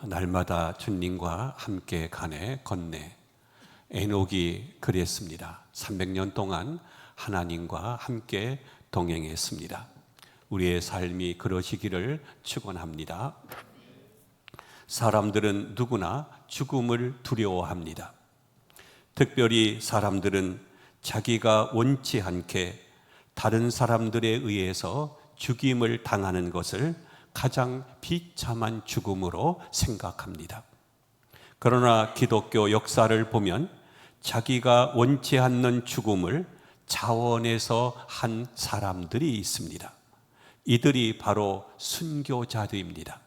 날마다 주님과 함께 가네 걷네. 에녹이 그랬습니다. 300년 동안 하나님과 함께 동행했습니다. 우리의 삶이 그러시기를 축원합니다. 사람들은 누구나 죽음을 두려워합니다. 특별히 사람들은 자기가 원치 않게 다른 사람들에 의해서 죽임을 당하는 것을 가장 비참한 죽음으로 생각합니다. 그러나 기독교 역사를 보면 자기가 원치 않는 죽음을 자원해서 한 사람들이 있습니다. 이들이 바로 순교자들입니다.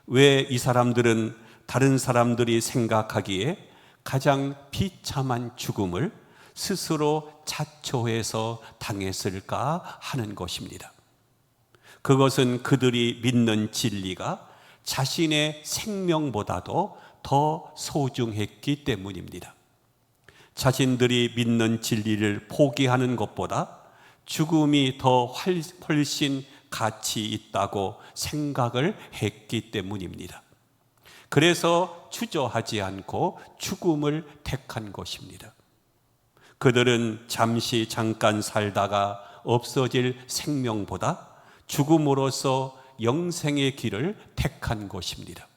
왜 이 사람들은 다른 사람들이 생각하기에 가장 비참한 죽음을 스스로 자초해서 당했을까 하는 것입니다. 그것은 그들이 믿는 진리가 자신의 생명보다도 더 소중했기 때문입니다. 자신들이 믿는 진리를 포기하는 것보다 죽음이 더 훨씬 가치 있다고 생각을 했기 때문입니다. 그래서 주저하지 않고 죽음을 택한 것입니다. 그들은 잠깐 살다가 없어질 생명보다 죽음으로써 영생의 길을 택한 것입니다.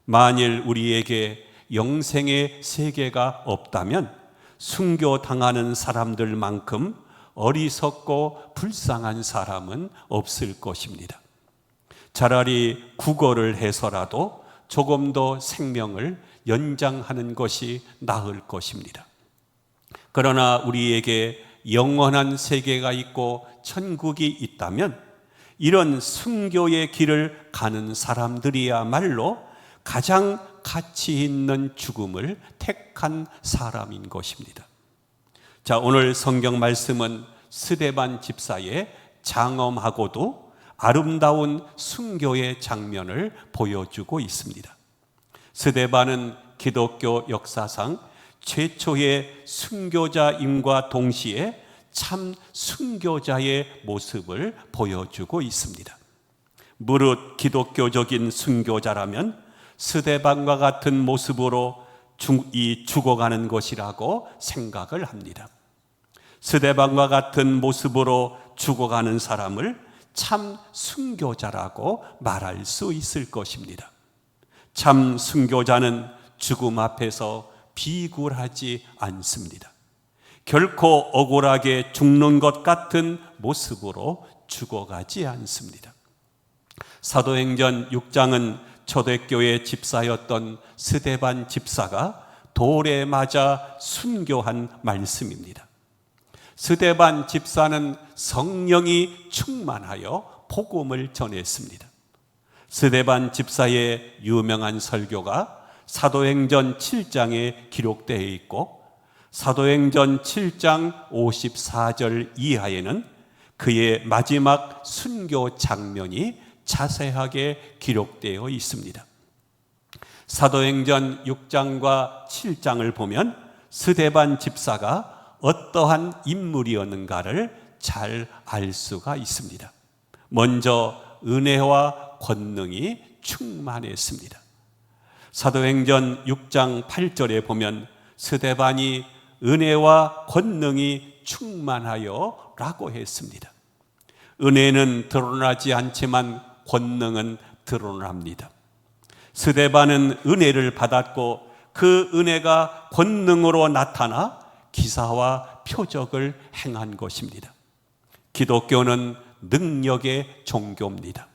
만일 우리에게 영생의 세계가 없다면 순교당하는 사람들만큼 어리석고 불쌍한 사람은 없을 것입니다. 차라리 구걸을 해서라도 조금 더 생명을 연장하는 것이 나을 것입니다. 그러나 우리에게 영원한 세계가 있고 천국이 있다면 이런 순교의 길을 가는 사람들이야말로 가장 가치 있는 죽음을 택한 사람인 것입니다. 자, 오늘 성경 말씀은 스데반 집사의 장엄하고도 아름다운 순교의 장면을 보여주고 있습니다. 스데반은 기독교 역사상 최초의 순교자임과 동시에 참 순교자의 모습을 보여주고 있습니다. 무릇 기독교적인 순교자라면 스데반과 같은 모습으로 죽어가는 것이라고 생각을 합니다. 스데반과 같은 모습으로 죽어가는 사람을 참 순교자라고 말할 수 있을 것입니다. 참 순교자는 죽음 앞에서 비굴하지 않습니다. 결코 억울하게 죽는 것 같은 모습으로 죽어가지 않습니다. 사도행전 6장은 초대교회 집사였던 스데반 집사가 돌에 맞아 순교한 말씀입니다. 스데반 집사는 성령이 충만하여 복음을 전했습니다. 스데반 집사의 유명한 설교가 사도행전 7장에 기록되어 있고 사도행전 7장 54절 이하에는 그의 마지막 순교 장면이 자세하게 기록되어 있습니다. 사도행전 6장과 7장을 보면 스데반 집사가 어떠한 인물이었는가를 잘 알 수가 있습니다. 먼저 은혜와 권능이 충만했습니다. 사도행전 6장 8절에 보면 스데반이 은혜와 권능이 충만하여 라고 했습니다. 은혜는 드러나지 않지만 권능은 드러납니다. 스데반은 은혜를 받았고 그 은혜가 권능으로 나타나 기사와 표적을 행한 것입니다. 기독교는 능력의 종교입니다.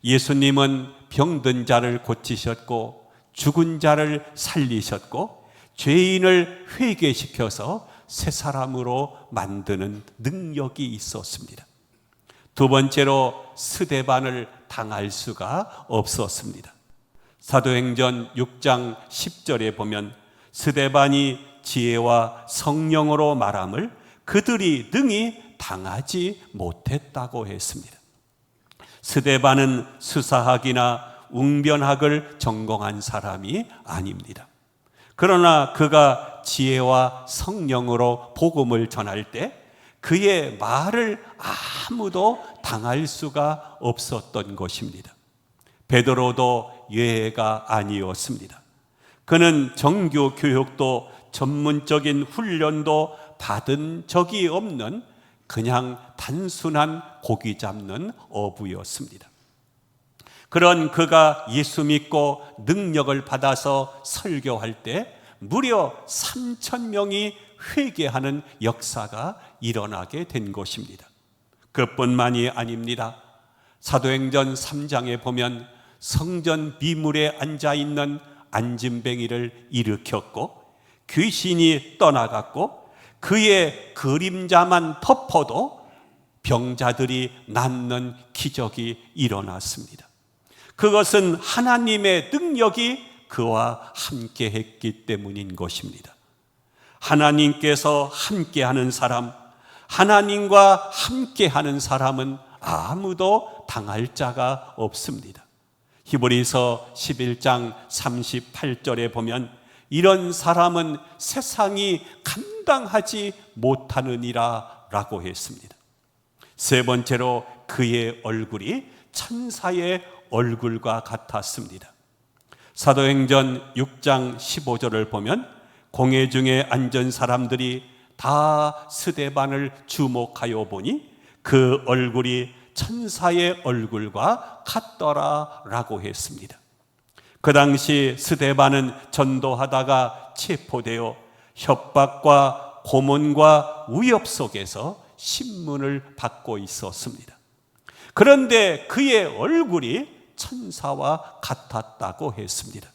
예수님은 병든 자를 고치셨고 죽은 자를 살리셨고 죄인을 회개시켜서 새 사람으로 만드는 능력이 있었습니다. 두 번째로 스데반을 당할 수가 없었습니다. 사도행전 6장 10절에 보면 스데반이 지혜와 성령으로 말함을 그들이 능히 당하지 못했다고 했습니다. 스데반은 수사학이나 웅변학을 전공한 사람이 아닙니다. 그러나 그가 지혜와 성령으로 복음을 전할 때 그의 말을 아무도 당할 수가 없었던 것입니다. 베드로도 예외가 아니었습니다. 그는 정규 교육도 전문적인 훈련도 받은 적이 없는 그냥 단순한 고기 잡는 어부였습니다. 그런 그가 예수 믿고 능력을 받아서 설교할 때 무려 3,000명이 회개하는 역사가 일어나게 된 것입니다. 그뿐만이 아닙니다. 사도행전 3장에 보면 성전 미물에 앉아있는 안진뱅이를 일으켰고 귀신이 떠나갔고 그의 그림자만 덮어도 병자들이 낫는 기적이 일어났습니다. 그것은 하나님의 능력이 그와 함께 했기 때문인 것입니다. 하나님께서 함께하는 사람, 하나님과 함께하는 사람은 아무도 당할 자가 없습니다. 히브리서 11장 38절에 보면 이런 사람은 세상이 감당하지 못하느니라 라고 했습니다. 세 번째로 그의 얼굴이 천사의 얼굴과 같았습니다. 사도행전 6장 15절을 보면 공회 중에 앉은 사람들이 다 스데반을 주목하여 보니 그 얼굴이 천사의 얼굴과 같더라 라고 했습니다. 그 당시 스데반은 전도하다가 체포되어 협박과 고문과 위협 속에서 신문을 받고 있었습니다. 그런데 그의 얼굴이 천사와 같았다고 했습니다.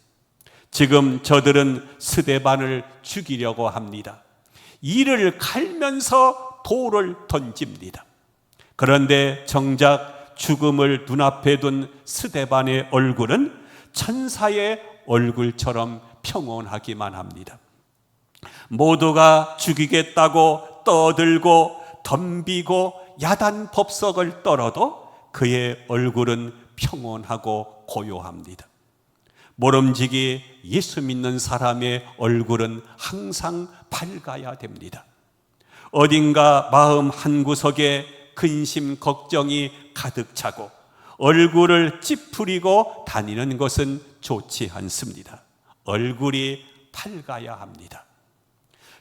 지금 저들은 스데반을 죽이려고 합니다. 이를 갈면서 돌을 던집니다. 그런데 정작 죽음을 눈앞에 둔 스데반의 얼굴은 천사의 얼굴처럼 평온하기만 합니다. 모두가 죽이겠다고 떠들고 덤비고 야단 법석을 떨어도 그의 얼굴은 평온하고 고요합니다. 모름지기 예수 믿는 사람의 얼굴은 항상 밝아야 됩니다. 어딘가 마음 한구석에 근심 걱정이 가득 차고 얼굴을 찌푸리고 다니는 것은 좋지 않습니다. 얼굴이 밝아야 합니다.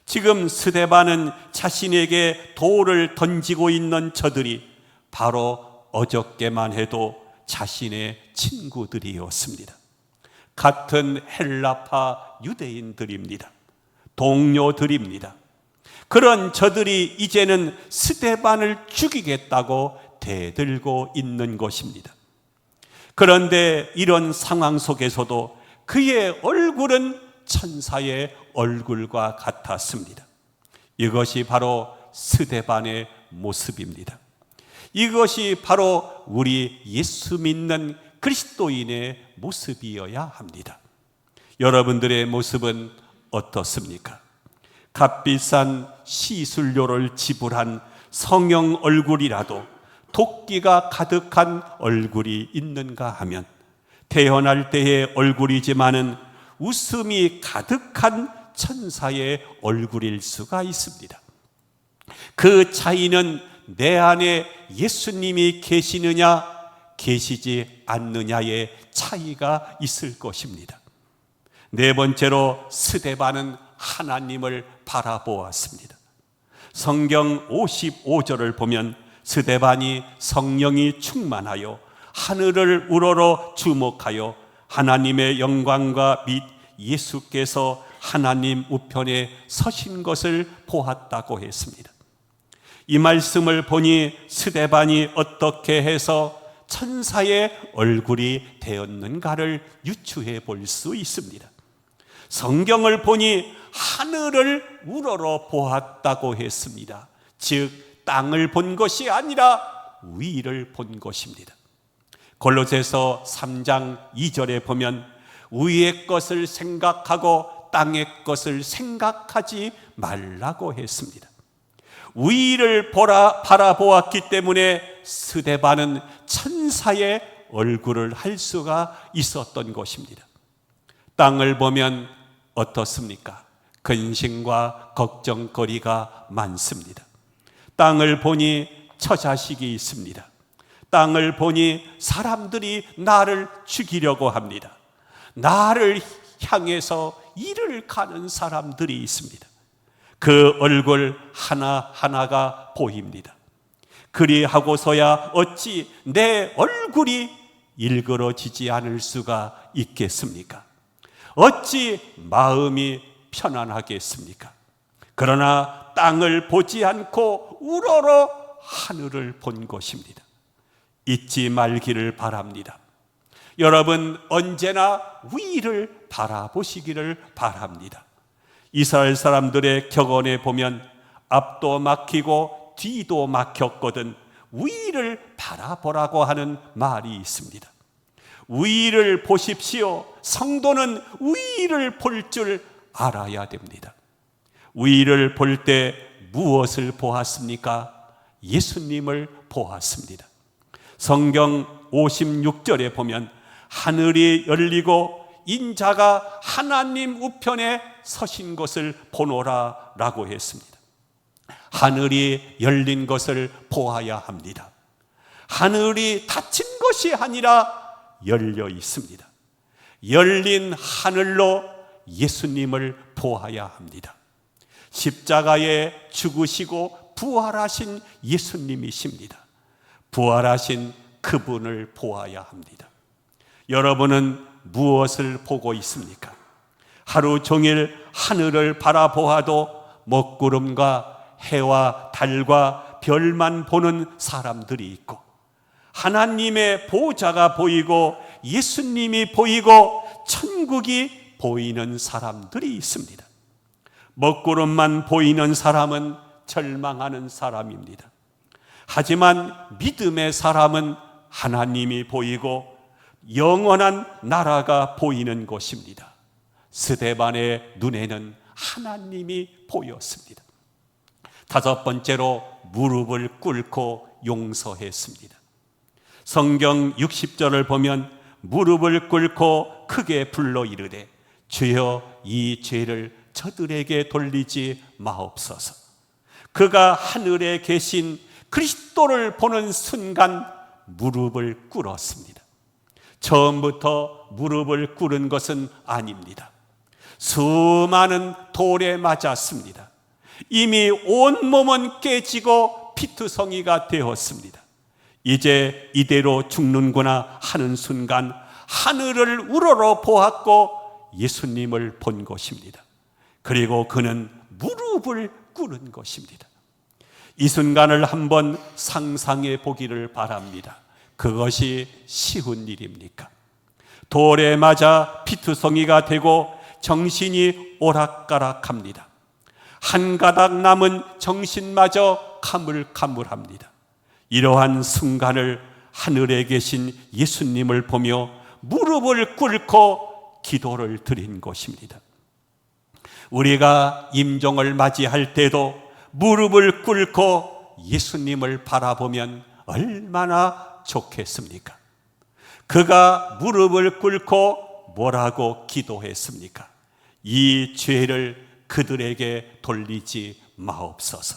지금 스데반은 자신에게 돌을 던지고 있는 저들이 바로 어저께만 해도 자신의 친구들이었습니다. 같은 헬라파 유대인들입니다. 동료들입니다. 그런 저들이 이제는 스데반을 죽이겠다고 대들고 있는 것입니다. 그런데 이런 상황 속에서도 그의 얼굴은 천사의 얼굴과 같았습니다. 이것이 바로 스데반의 모습입니다. 이것이 바로 우리 예수 믿는 그리스도인의 모습이어야 합니다. 여러분들의 모습은 어떻습니까? 값비싼 시술료를 지불한 성형 얼굴이라도 도끼가 가득한 얼굴이 있는가 하면 태어날 때의 얼굴이지만은 웃음이 가득한 천사의 얼굴일 수가 있습니다. 그 차이는 내 안에 예수님이 계시느냐 계시지 않느냐의 차이가 있을 것입니다. 네 번째로 스데반은 하나님을 바라보았습니다. 성경 55절을 보면 스데반이 성령이 충만하여 하늘을 우러러 주목하여 하나님의 영광과 및 예수께서 하나님 우편에 서신 것을 보았다고 했습니다. 이 말씀을 보니 스데반이 어떻게 해서 천사의 얼굴이 되었는가를 유추해 볼 수 있습니다. 성경을 보니 하늘을 우러러 보았다고 했습니다. 즉 땅을 본 것이 아니라 위를 본 것입니다. 골로새서 3장 2절에 보면 위의 것을 생각하고 땅의 것을 생각하지 말라고 했습니다. 위를 바라보았기 때문에 스데반은 천사의 얼굴을 할 수가 있었던 것입니다. 땅을 보면 어떻습니까? 근심과 걱정거리가 많습니다. 땅을 보니 처자식이 있습니다. 땅을 보니 사람들이 나를 죽이려고 합니다. 나를 향해서 이를 가는 사람들이 있습니다. 그 얼굴 하나하나가 보입니다. 그리하고서야 어찌 내 얼굴이 일그러지지 않을 수가 있겠습니까? 어찌 마음이 편안하겠습니까? 그러나 땅을 보지 않고 우러러 하늘을 본 것입니다. 잊지 말기를 바랍니다. 여러분, 언제나 위를 바라보시기를 바랍니다. 이스라엘 사람들의 격언에 보면 앞도 막히고 뒤도 막혔거든 위를 바라보라고 하는 말이 있습니다. 위를 보십시오. 성도는 위를 볼 줄 알아야 됩니다. 위를 볼 때 무엇을 보았습니까? 예수님을 보았습니다. 성경 56절에 보면 하늘이 열리고 인자가 하나님 우편에 서신 것을 보노라 라고 했습니다. 하늘이 열린 것을 보아야 합니다. 하늘이 닫힌 것이 아니라 열려 있습니다. 열린 하늘로 예수님을 보아야 합니다. 십자가에 죽으시고 부활하신 예수님이십니다. 부활하신 그분을 보아야 합니다. 여러분은 무엇을 보고 있습니까? 하루 종일 하늘을 바라보아도 먹구름과 해와 달과 별만 보는 사람들이 있고, 하나님의 보좌가 보이고 예수님이 보이고 천국이 보이는 사람들이 있습니다. 먹구름만 보이는 사람은 절망하는 사람입니다. 하지만 믿음의 사람은 하나님이 보이고 영원한 나라가 보이는 것입니다. 스데반의 눈에는 하나님이 보였습니다. 다섯 번째로 무릎을 꿇고 용서했습니다. 성경 60절을 보면 무릎을 꿇고 크게 불러 이르되 주여 이 죄를 저들에게 돌리지 마옵소서. 그가 하늘에 계신 그리스도를 보는 순간 무릎을 꿇었습니다. 처음부터 무릎을 꿇은 것은 아닙니다. 수많은 돌에 맞았습니다. 이미 온몸은 깨지고 피투성이가 되었습니다. 이제 이대로 죽는구나 하는 순간 하늘을 우러러 보았고 예수님을 본 것입니다. 그리고 그는 무릎을 꿇은 것입니다. 이 순간을 한번 상상해 보기를 바랍니다. 그것이 쉬운 일입니까? 돌에 맞아 피투성이가 되고 정신이 오락가락합니다. 한 가닥 남은 정신마저 가물가물합니다. 이러한 순간을 하늘에 계신 예수님을 보며 무릎을 꿇고 기도를 드린 것입니다. 우리가 임종을 맞이할 때도 무릎을 꿇고 예수님을 바라보면 얼마나 좋겠습니까? 그가 무릎을 꿇고 뭐라고 기도했습니까? 이 죄를 그들에게 돌리지 마옵소서.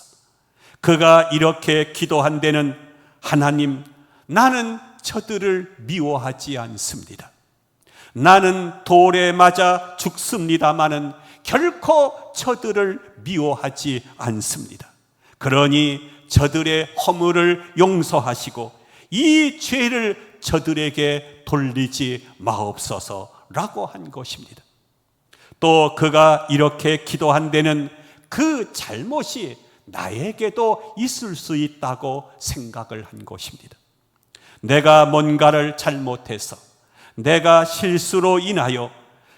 그가 이렇게 기도한 데는 하나님, 나는 저들을 미워하지 않습니다. 나는 돌에 맞아 죽습니다마는 결코 저들을 미워하지 않습니다. 그러니 저들의 허물을 용서하시고 이 죄를 저들에게 돌리지 마옵소서라고 한 것입니다. 또 그가 이렇게 기도한 데는 그 잘못이 나에게도 있을 수 있다고 생각을 한 것입니다. 내가 뭔가를 잘못해서 내가 실수로 인하여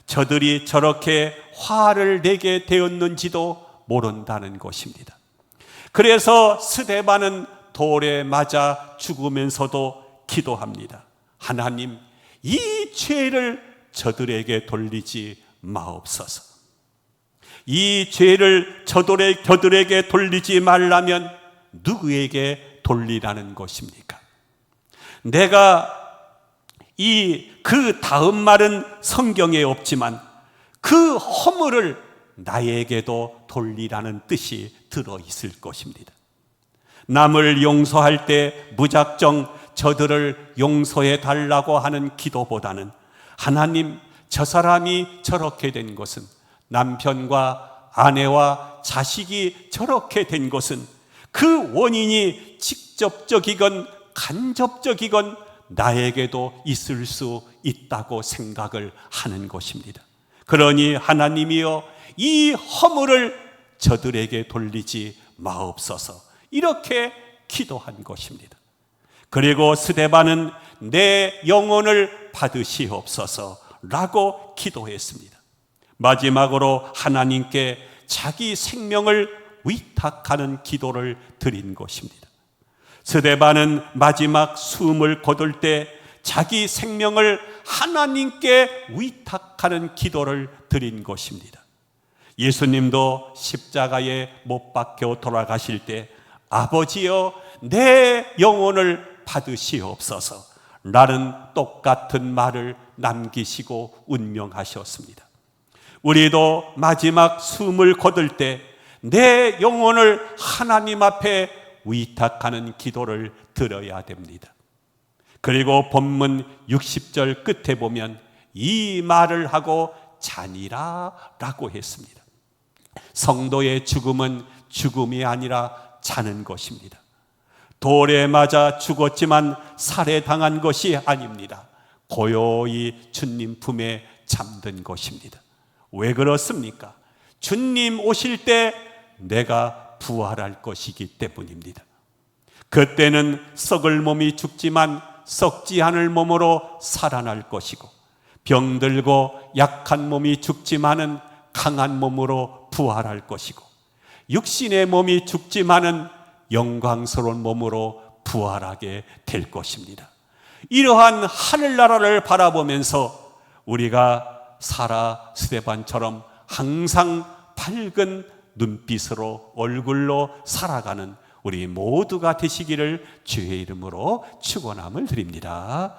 저들이 저렇게 화를 내게 되었는지도 모른다는 것입니다. 그래서 스데반은 돌에 맞아 죽으면서도 기도합니다. 하나님, 이 죄를 저들에게 돌리지 마옵소서. 이 죄를 저들에게 돌리지 말라면 누구에게 돌리라는 것입니까? 내가 그 다음 말은 성경에 없지만 그 허물을 나에게도 돌리라는 뜻이 들어 있을 것입니다. 남을 용서할 때 무작정 저들을 용서해 달라고 하는 기도보다는 하나님, 저 사람이 저렇게 된 것은, 남편과 아내와 자식이 저렇게 된 것은 그 원인이 직접적이건 간접적이건 나에게도 있을 수 있다고 생각을 하는 것입니다. 그러니 하나님이여, 이 허물을 저들에게 돌리지 마옵소서, 이렇게 기도한 것입니다. 그리고 스데반은 내 영혼을 받으시옵소서 라고 기도했습니다. 마지막으로 하나님께 자기 생명을 위탁하는 기도를 드린 것입니다. 스데반은 마지막 숨을 거둘 때 자기 생명을 하나님께 위탁하는 기도를 드린 것입니다. 예수님도 십자가에 못 박혀 돌아가실 때 아버지여, 내 영혼을 받으시옵소서 라는 똑같은 말을 남기시고 운명하셨습니다. 우리도 마지막 숨을 거둘 때 내 영혼을 하나님 앞에 위탁하는 기도를 드려야 됩니다. 그리고 본문 60절 끝에 보면 이 말을 하고 자니라 라고 했습니다. 성도의 죽음은 죽음이 아니라 자는 것입니다. 돌에 맞아 죽었지만 살해당한 것이 아닙니다. 고요히 주님 품에 잠든 것입니다. 왜 그렇습니까? 주님 오실 때 내가 부활할 것이기 때문입니다. 그때는 썩을 몸이 죽지만 썩지 않을 몸으로 살아날 것이고, 병들고 약한 몸이 죽지만은 강한 몸으로 부활할 것이고, 육신의 몸이 죽지만은 영광스러운 몸으로 부활하게 될 것입니다. 이러한 하늘나라를 바라보면서 우리가 사라 스데반처럼 항상 밝은 눈빛으로, 얼굴로 살아가는 우리 모두가 되시기를 주의 이름으로 축원함을 드립니다.